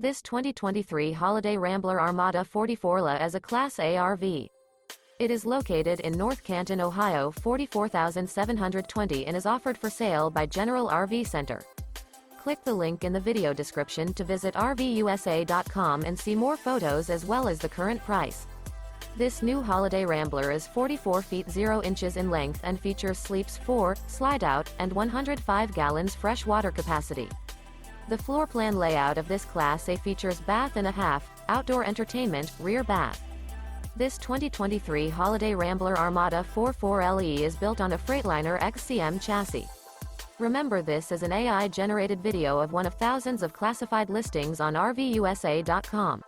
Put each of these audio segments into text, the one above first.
This 2023 Holiday Rambler Armada 44LA is a Class A RV. It is located in North Canton, Ohio 44,720 and is offered for sale by General RV Center. Click the link in the video description to visit RVUSA.com and see more photos as well as the current price. This new Holiday Rambler is 44 feet 0 inches in length and features sleeps 4, Slideout, and 105 gallons fresh water capacity. The floor plan layout of this Class A features bath and a half, outdoor entertainment, rear bath. This 2023 Holiday Rambler Armada 44LE is built on a Freightliner XCM chassis. Remember, this is an AI-generated video of one of thousands of classified listings on RVUSA.com.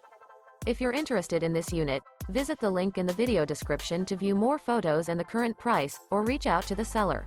If you're interested in this unit, visit the link in the video description to view more photos and the current price, or reach out to the seller.